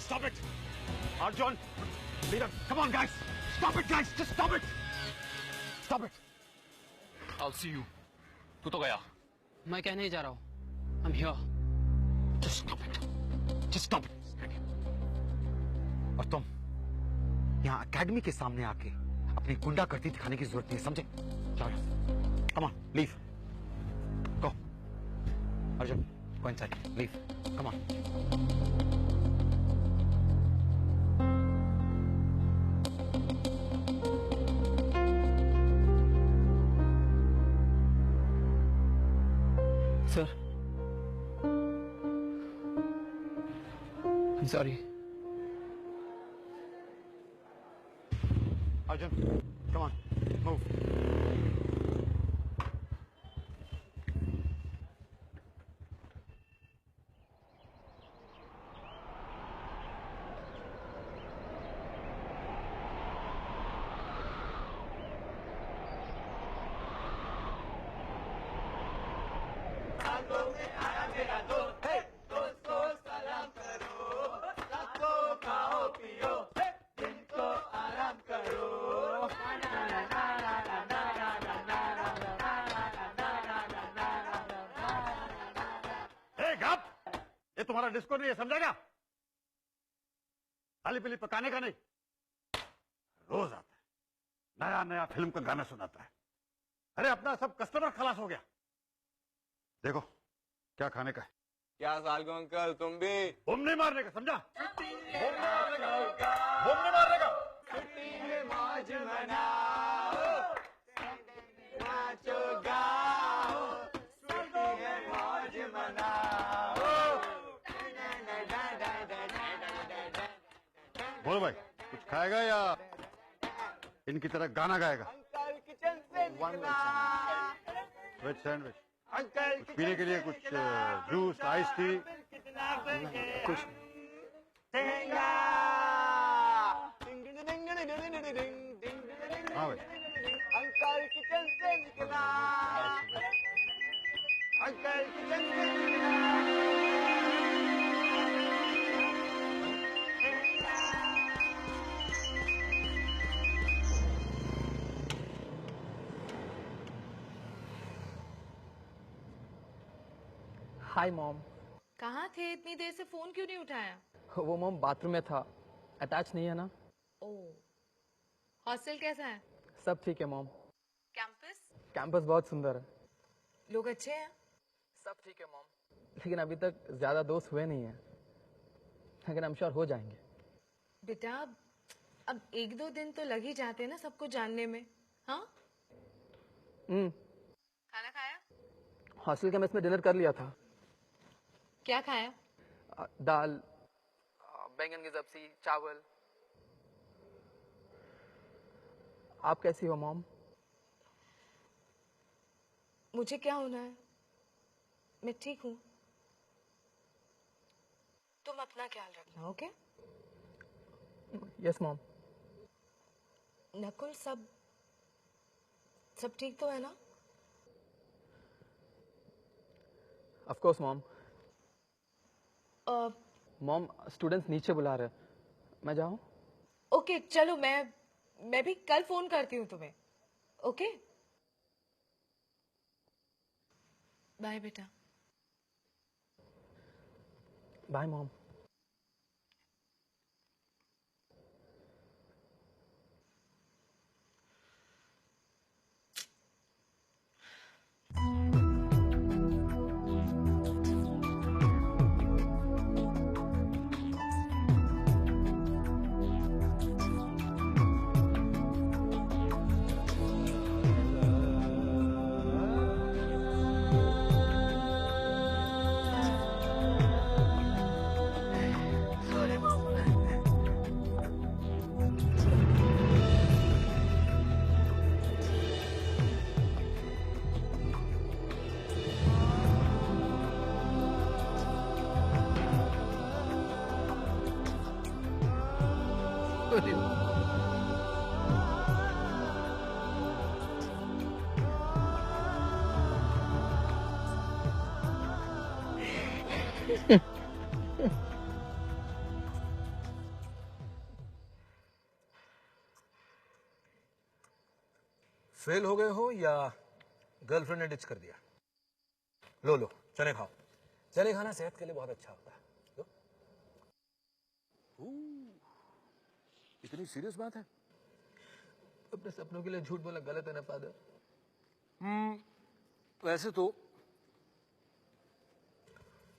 stop it. Arjun, leader, come on, guys. Stop it, guys. Just stop it. Stop it. I'll see you. तू तो गया. मैं कहने ही जा रहा हूँ. I'm here. Just stop it. Just stop it. और तुम यहाँ एकेडमी के सामने आके अपनी गुंडागर्दी दिखाने की जरूरत नहीं है, समझे? चलो. Come on, leave. Go. Arjun, go inside. Leave. Come on. Sir. I'm sorry. Arjun, come on. Move. तुम्हारा डिस्को नहीं है, समझेगा? थाली पीली पकाने का नहीं. रोज आता है, नया नया फिल्म का गाना सुनाता है. अरे अपना सब कस्टमर खलास हो गया. देखो क्या खाने का है. क्या साल को अंकल तुम भी बम नहीं मारने का, समझा? बम नहीं मारने का. छुट्टी में मौज मनाओ, नाचो गाओ, छुट्टी में मौज मनाओ. बोलो भाई, कुछ खाएगा या इनकी तरह गाना गाएगा? अंकल किचन से निकला. Veg sandwich. अंकल कुछ पीने के लिए कुछ जूस, आइस टी. कुछ हाँ भाई. अंकल किचन से निकला. अंकल किचन से निकला. Hi mom. कहाँ थे इतनी देर से? फोन क्यों नहीं उठाया? वो मॉम बाथरूम में था. अटैच नहीं है ना? ओह. हॉस्टल कैसा है? सब ठीक है मॉम. कैंपस? कैंपस बहुत सुंदर है. लोग अच्छे हैं? सब ठीक है मॉम. लेकिन अभी तक ज्यादा दोस्त हुए नहीं है, लेकिन हम श्योर हो जाएंगे. बेटा अब 1-2 दिन तो लग ही जाते हैं ना सबको जानने में. हाँ. खाना खाया? हॉस्टल के मेस में डिनर कर लिया था. क्या खाया? दाल, बैंगन की सब्जी, चावल. आप कैसी हो मॉम? मुझे क्या होना है, मैं ठीक हूँ. तुम अपना ख्याल रखना. ओके? Yes mom. नकुल सब ठीक तो है ना? Of course mom. Mom students नीचे बुला रहे हैं, मैं जाऊं? ओके चलो, मैं भी कल फोन करती हूँ तुम्हें. ओके बाय बेटा. Bye mom. फेल हो गए हो या गर्लफ्रेंड ने डिच कर दिया? लो लो चने खाओ, चने खाना सेहत के लिए बहुत अच्छा होता है। लो। इतनी सीरियस बात है? अपने सपनों के लिए झूठ बोलना गलत है ना फादर? वैसे तो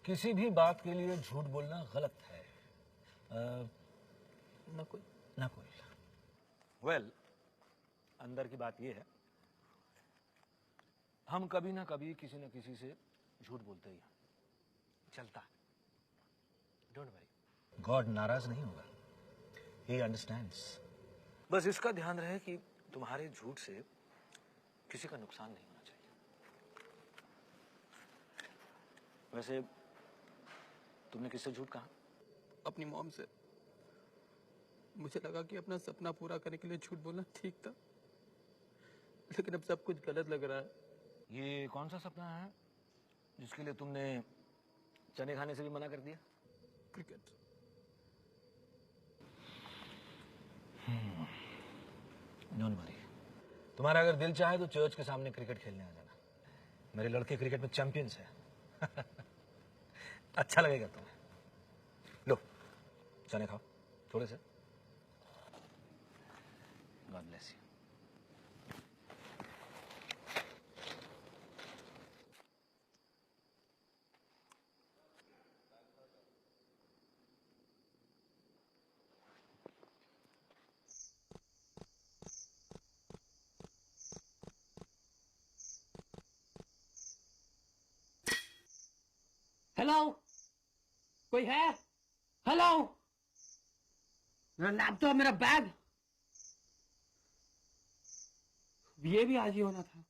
किसी भी बात के लिए झूठ बोलना गलत है। ना कोई वेल, अंदर की बात यह है, हम कभी ना कभी किसी न किसी से झूठ बोलते ही हैं। चलता है, डोंट वरी। गॉड नाराज नहीं होगा, ही अंडरस्टैंड्स। बस इसका ध्यान रहे कि तुम्हारे झूठ से किसी का नुकसान नहीं होना चाहिए। वैसे तुमने किससे झूठ कहा? अपनी मॉम से। मुझे लगा कि अपना सपना पूरा करने के लिए झूठ बोलना ठीक था, लेकिन अब सब कुछ गलत लग रहा है। ये कौन सा सपना है जिसके लिए तुमने चने खाने से भी मना कर दिया? क्रिकेट। डोंट वरी, तुम्हारा अगर दिल चाहे तो चर्च के सामने क्रिकेट खेलने आ जाना। मेरे लड़के क्रिकेट में चैंपियंस हैं। अच्छा लगेगा तुम्हें। लो चने खाओ थोड़े से। God bless you. हेलो, कोई है? हेलो, मेरा लैपटॉप, मेरा बैग, ये भी आज ही होना था।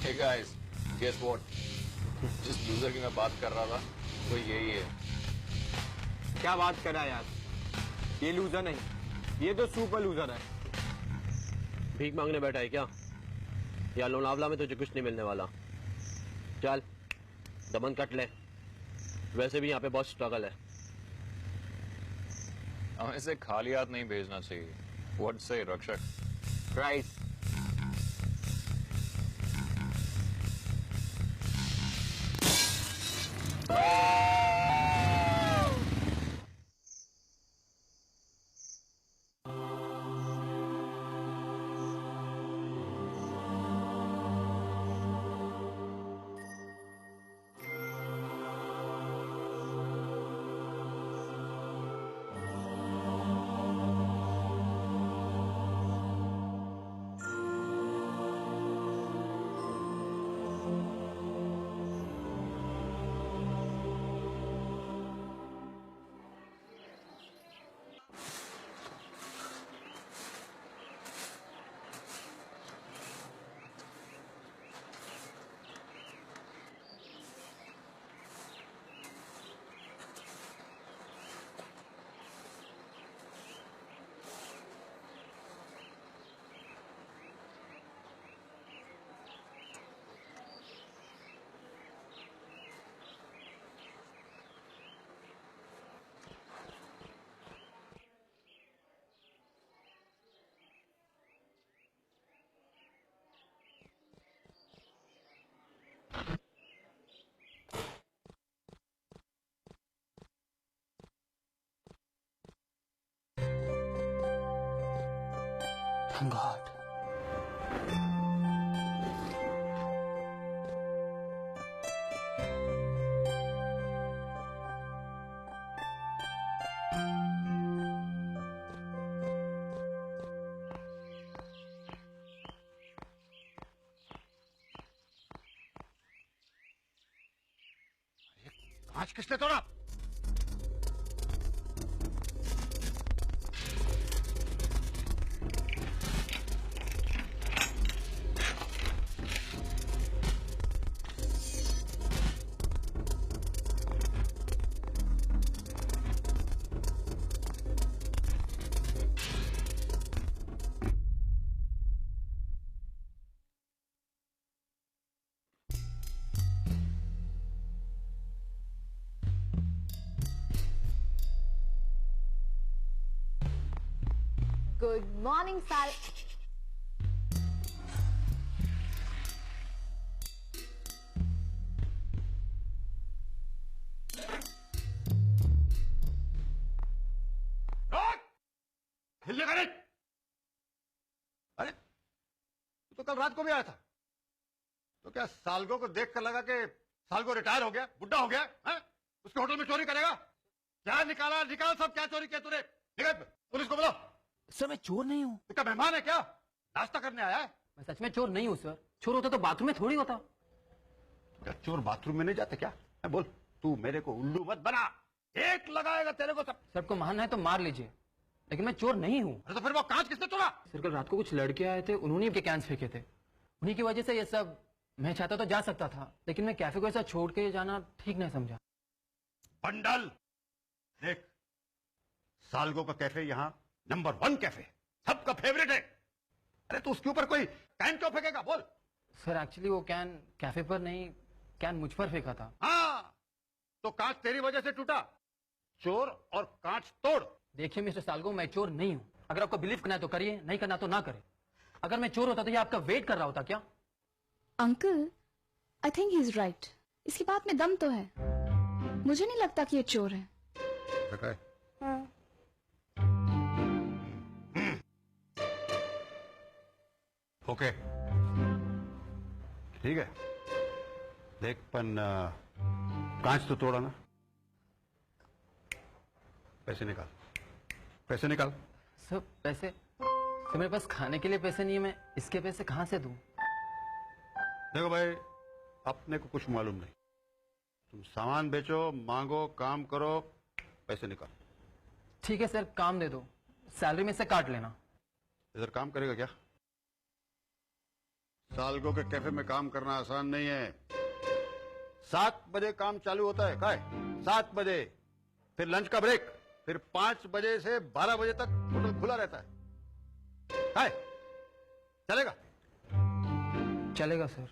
Hey guys, guess what? जिस लूजर की मैं बात कर रहा था वो यही है। क्या बात करा यार, ये लूजर नहीं, ये तो सुपर लूजर है। भीख मांगने बैठा है क्या? या लोनावला में तुझे कुछ नहीं मिलने वाला। चल दमन कट ले, वैसे भी यहाँ पे बहुत स्ट्रगल है। हमें इसे खाली हाथ नहीं भेजना चाहिए। What say, रक्षक? राइट। God. आज किसने तोड़ा? गुड मॉर्निंग साल। हिलने का नहीं। अरे तू तो कल रात को भी आया था, तो क्या सालगो को देख कर लगा कि सालगो रिटायर हो गया, बुढ़ा हो गया है? उसके होटल में चोरी करेगा? क्या निकाला, निकाल सब, क्या चोरी किया तूने? निकल, पुलिस को बुलाओ। सर मैं चोर नहीं हूँ। तो क्या मेहमान है क्या? नाश्ता करने आया है? मैं सच में चोर नहीं हूँ सर। चोर होता तो बाथरूम में थोड़ी होता। क्या चोर बाथरूम में नहीं जाते क्या? है, बोल। तू मेरे को उल्लू मत बना, एक लगाएगा तेरे को सब। सबको मारना है तो मार लीजिए, लेकिन मैं चोर नहीं हूँ। अरे तो फिर वो कांच किसने तोड़ा? सर कल रात को कुछ लड़के आए थे, उन्होंने इनके कैंस फेंके थे, उन्हीं की वजह से ये सब। मैं चाहता तो जा सकता था, लेकिन मैं कैफे को ऐसा छोड़ के जाना ठीक नहीं समझा। बंडल, देख, सालगो का कैफे यहाँ नंबर 1 कैफे, सबका फेवरेट है। अरे तो उसके ऊपर कोई कैन क्यों फेंकेगा, बोल? सर एक्चुअली वो कैन कैफे पर नहीं, कैन मुझ पर फेंका था। हाँ, तो कांच तेरी वजह से टूटा। चोर और कांच तोड़। देखिए मिस्टर सालगो, मैं चोर नहीं हूँ। अगर आपको बिलीव करना है तो करिए, नहीं करना तो ना करे। अगर मैं चोर होता तो ये आपका वेट कर रहा होता क्या? Uncle, I think he is right. इसकी बात में दम तो है। मुझे नहीं लगता कि ये चोर है। ओके, ठीक है। देख पन कांच तो तोड़ा ना। पैसे निकाल, पैसे निकाल। सर पैसे? सर मेरे पास खाने के लिए पैसे नहीं है, मैं इसके पैसे कहाँ से दूं? देखो भाई, अपने को कुछ मालूम नहीं। तुम सामान बेचो, मांगो, काम करो, पैसे निकाल। ठीक है सर, काम दे दो, सैलरी में से काट लेना। इधर काम करेगा क्या? सालगो के कैफे में काम करना आसान नहीं है। 7 बजे काम चालू होता है, काय 7 बजे, फिर लंच का ब्रेक, फिर 5 बजे से 12 बजे तक होटल खुला रहता है। काय चलेगा? चलेगा सर।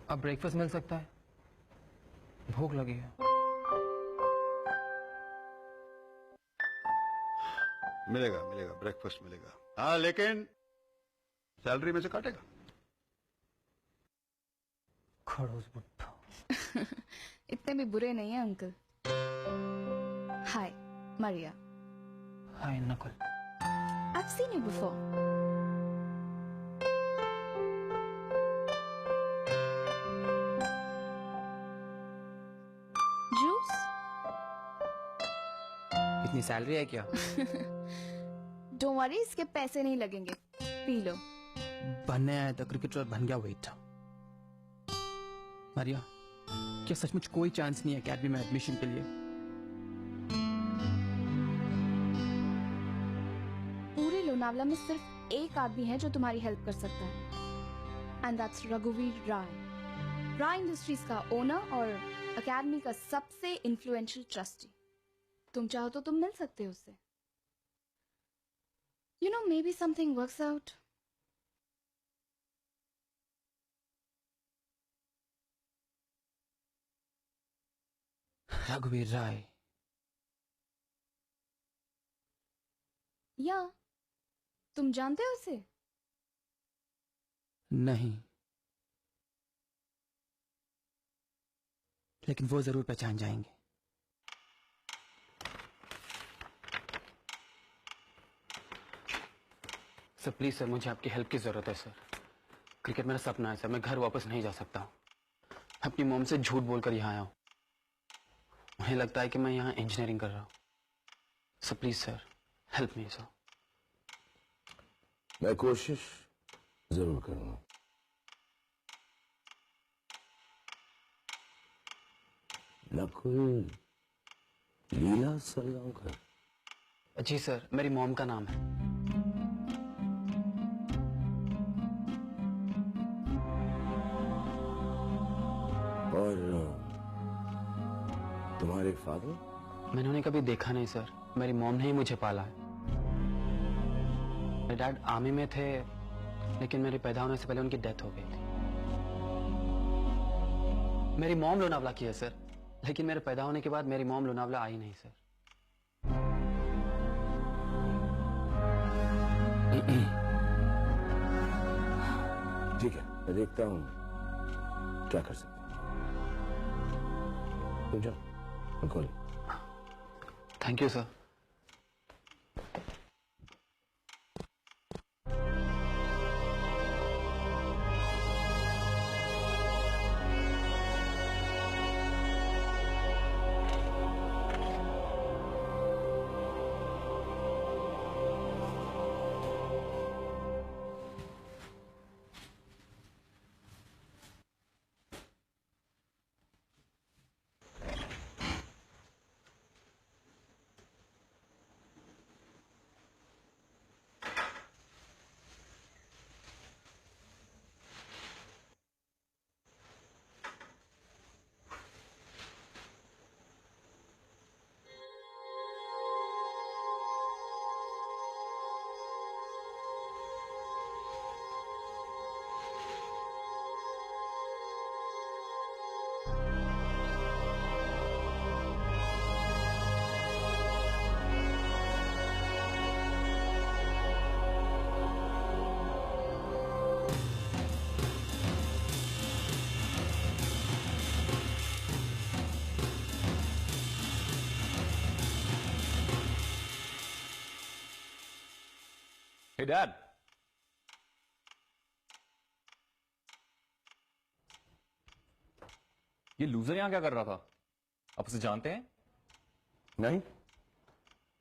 अब ब्रेकफास्ट मिल सकता है? भूख लगी है। मिलेगा, मिलेगा, ब्रेकफास्ट मिलेगा। हाँ, लेकिन सैलरी में से काटेगा। खड़ूस बुट्ठा। इतने भी बुरे नहीं है uncle. Hi Maria. Hi Nakul. I've seen you before. Juice? इतनी सैलरी है क्या? Don't worry, इसके पैसे नहीं लगेंगे। P low. बनने आया था क्रिकेटर, बन गया वेटर। मारिया, क्या सचमुच कोई चांस नहीं है अकेडमी में एडमिशन के लिए? पूरे लोनावला में सिर्फ एक आदमी है जो तुम्हारी हेल्प कर सकता है, एंड दैट्स रघुवीर राय। राय इंडस्ट्रीज का ओनर और अकेडमी का सबसे इन्फ्लुएंशियल ट्रस्टी। तुम चाहो तो तुम मिल सकते हो उससे। You know, maybe something works out. रघुवीर राय? या तुम जानते हो उसे? नहीं, लेकिन वो जरूर पहचान जाएंगे। सर प्लीज सर, मुझे आपकी हेल्प की जरूरत है सर। क्रिकेट मेरा सपना है सर, मैं घर वापस नहीं जा सकता हूँ। अपनी मॉम से झूठ बोलकर यहाँ आया हूँ। मुझे लगता है कि मैं यहाँ इंजीनियरिंग कर रहा हूँ। Sir please sir, help me sir. मैं कोशिश जरूर करूंगा। नकुल लीला सरगांवकर? जी सर, मेरी मॉम का नाम है। और तुम्हारे फादर? मैंने उन्हें कभी देखा नहीं सर, मेरी मॉम ने ही मुझे पाला है। मेरे डैड आर्मी में थे, लेकिन मेरे पैदा होने से पहले उनकी डेथ हो गई थी। मेरी मॉम लोनावला की है सर, लेकिन मेरे पैदा होने के बाद मेरी मॉम लोनावला आई नहीं सर। ठीक है, मैं देखता हूं क्या कर सकते हैं। तुम जाओ, मैं call. Thank you sir. Hey, Dad. ये लूजर यहां क्या कर रहा था? आप उसे जानते हैं? नहीं,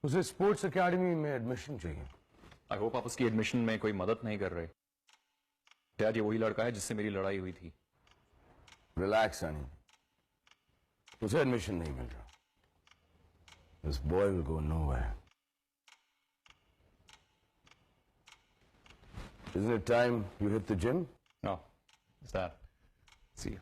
उसे स्पोर्ट्स एकेडमी में एडमिशन चाहिए। आई होप आप उसकी एडमिशन में कोई मदद नहीं कर रहे। डैड, ये वही लड़का है जिससे मेरी लड़ाई हुई थी। रिलैक्स आनी, उसे एडमिशन नहीं मिल रहा। This boy will go nowhere. Isn't it time you hit the gym? No, it's Dad. See you.